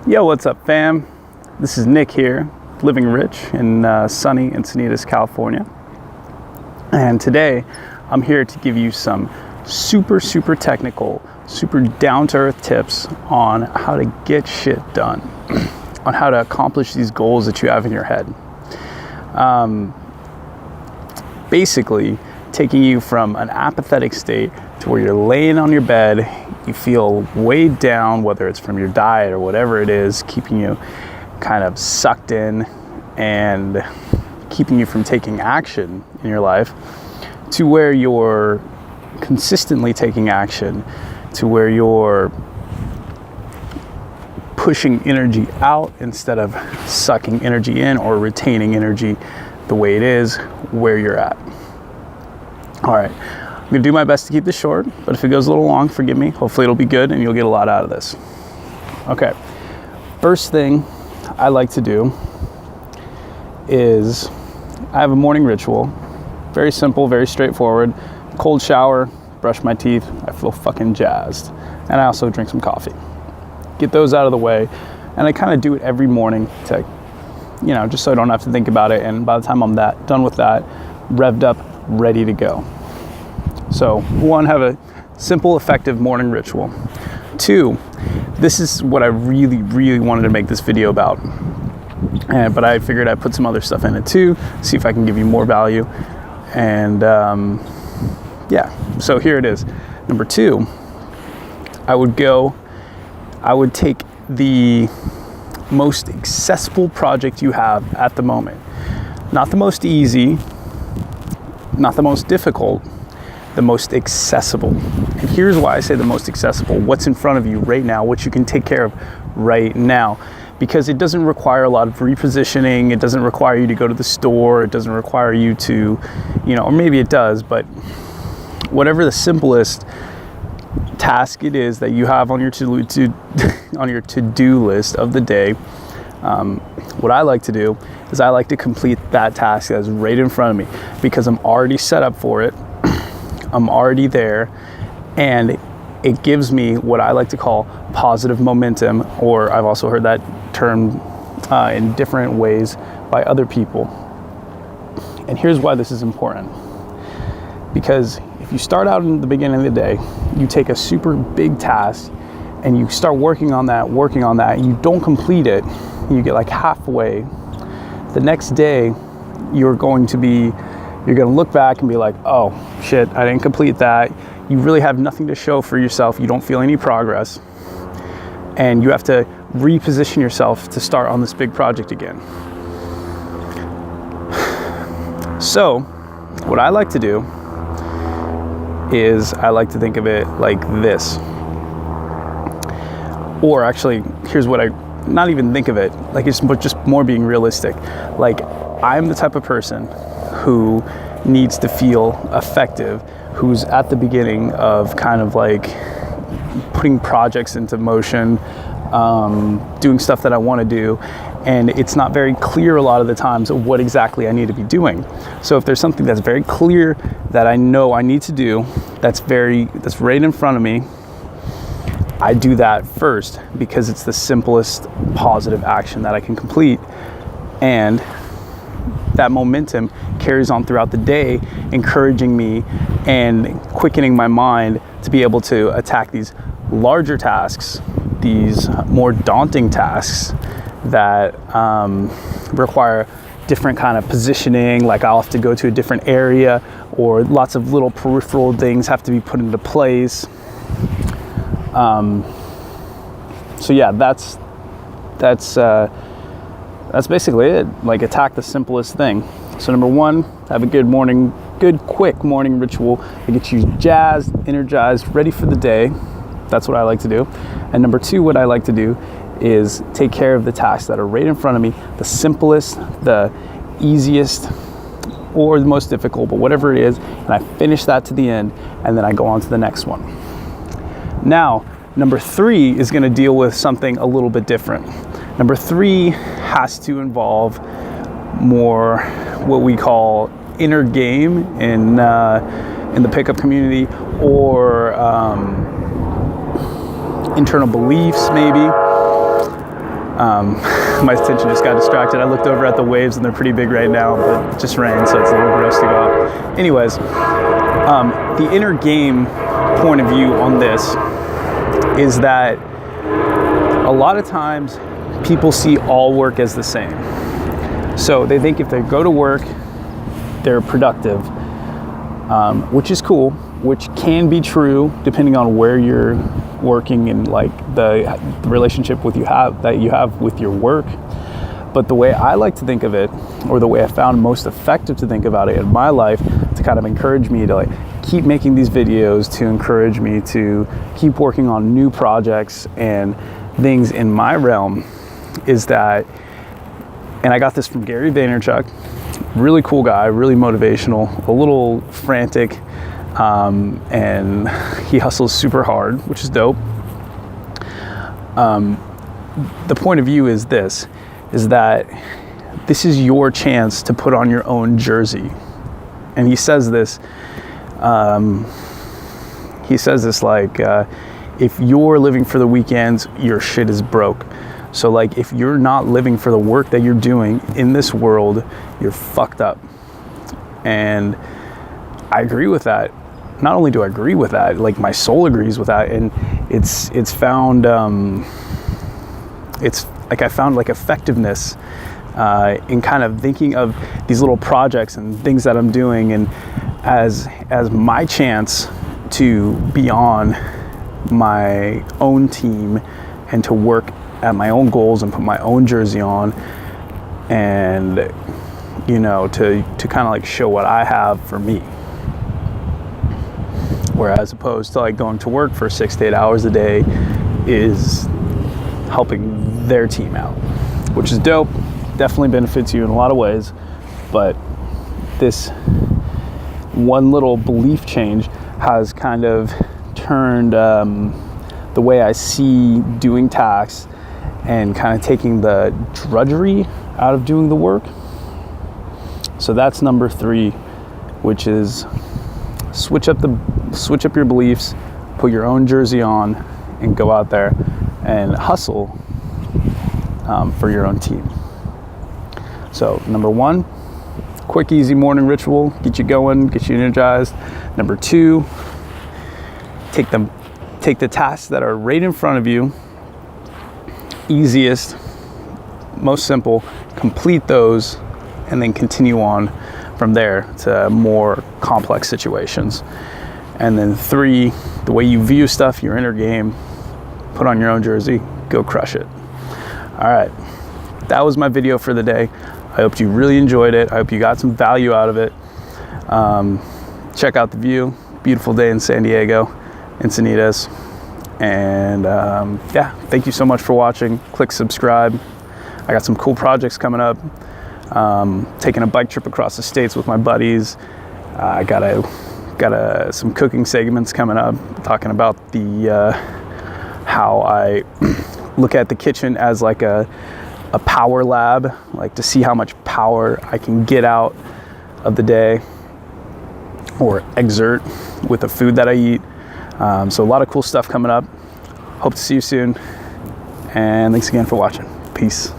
Yo, what's up, fam? This is Nick here, living rich in sunny Encinitas, California. And today, I'm here to give you some super technical, super down-to-earth tips on how to get shit done, on how to accomplish these goals that you have in your head. Basically, taking you from an apathetic state to where you're laying on your bed, you feel weighed down, whether it's from your diet or whatever it is, keeping you kind of sucked in and keeping you from taking action in your life, to where you're consistently taking action, to where you're pushing energy out instead of sucking energy in or retaining energy the way it is where you're at. All right, I'm gonna do my best to keep this short, but if it goes a little long, forgive me. Hopefully it'll be good and you'll get a lot out of this. Okay, first thing I like to do is I have a morning ritual. Very simple, very straightforward. Cold shower, brush my teeth, I feel fucking jazzed. And I also drink some coffee. Get those out of the way. And I kind of do it every morning to, just so I don't have to think about it. And by the time I'm done with that, revved up, ready to go. So one, have a simple, effective morning ritual. Two, this is what I really wanted to make this video about. But I figured I'd put some other stuff in it too, see if I can give you more value. And so here it is. Number two, I would take the most accessible project you have at the moment. Not the most easy, not the most difficult, the most accessible. And here's why I say the most accessible. What's in front of you right now, what you can take care of right now. Because it doesn't require a lot of repositioning. It doesn't require you to go to the store. It doesn't require you to, or maybe it does, but whatever the simplest task it is that you have on your to-do list of the day, what I like to do is I like to complete that task that's right in front of me, because I'm already set up for it. I'm already there, and it gives me what I like to call positive momentum, or I've also heard that term in different ways by other people. And here's why this is important. Because if you start out in the beginning of the day, you take a super big task and you start working on that, and you don't complete it, you get like halfway, the next day you're going to look back and be like, oh shit, I didn't complete that. You really have nothing to show for yourself. You don't feel any progress. And you have to reposition yourself to start on this big project again. So what I like to do is I like to think of it like this. Or actually, here's what not even think of it, like it's just more being realistic. Like, I'm the type of person who needs to feel effective, who's at the beginning of kind of like putting projects into motion, doing stuff that I want to do, and it's not very clear a lot of the times of what exactly I need to be doing. So if there's something that's very clear that I know I need to do, that's right in front of me, I do that first, because it's the simplest positive action that I can complete. And that momentum carries on throughout the day, encouraging me and quickening my mind to be able to attack these larger tasks, these more daunting tasks that require different kind of positioning. Like, I'll have to go to a different area, or lots of little peripheral things have to be put into place. So yeah, that's basically it. Like, attack the simplest thing. So number one, have a good quick morning ritual that gets you jazzed, energized, ready for the day. That's what I like to do. And number two, what I like to do is take care of the tasks that are right in front of me, the simplest, the easiest, or the most difficult, but whatever it is, and I finish that to the end, and then I go on to the next one. Now, number three is going to deal with something a little bit different. Number three has to involve more what we call inner game in the pickup community, or internal beliefs maybe. My attention just got distracted. I looked over at the waves and they're pretty big right now, but it just rained, so it's a little gross to go out. Anyways, the inner game point of view on this is that a lot of times people see all work as the same. So they think if they go to work, they're productive, which is cool, which can be true depending on where you're working and like the relationship that you have with your work. But the way I like to think of it, or the way I found most effective to think about it in my life, to kind of encourage me to like keep making these videos, to encourage me to keep working on new projects and things in my realm, is that, and I got this from Gary Vaynerchuk, really cool guy, really motivational, a little frantic, and he hustles super hard, which is dope. The point of view is this, is that this is your chance to put on your own jersey. And he says this like, if you're living for the weekends, your shit is broke. So like, if you're not living for the work that you're doing in this world, you're fucked up. And I agree with that. Not only do I agree with that, like my soul agrees with that. And it's found, it's like I found like effectiveness in kind of thinking of these little projects and things that I'm doing, and as my chance to be on my own team and to work at my own goals and put my own jersey on, and you know, to kind of like show what I have for me. Whereas opposed to like going to work for 6 to 8 hours a day is helping their team out, which is dope. Definitely benefits you in a lot of ways. But this one little belief change has kind of turned the way I see doing tasks and kind of taking the drudgery out of doing the work. So that's number 3, which is switch up your beliefs, put your own jersey on, and go out there and hustle for your own team. So number 1, quick, easy morning ritual, get you going, get you energized. Number 2, take the tasks that are right in front of you, easiest, most simple, complete those, and then continue on from there to more complex situations. And then 3, the way you view stuff, your inner game, put on your own jersey, go crush it. All right, that was my video for the day. I hope you really enjoyed it. I hope you got some value out of it. Check out the view. Beautiful day in San Diego, Encinitas. And yeah, thank you so much for watching. Click subscribe. I got some cool projects coming up. Taking a bike trip across the states with my buddies. I got some cooking segments coming up, talking about the how I look at the kitchen as like a power lab, like to see how much power I can get out of the day or exert with the food that I eat. So a lot of cool stuff coming up. Hope to see you soon. And thanks again for watching. Peace.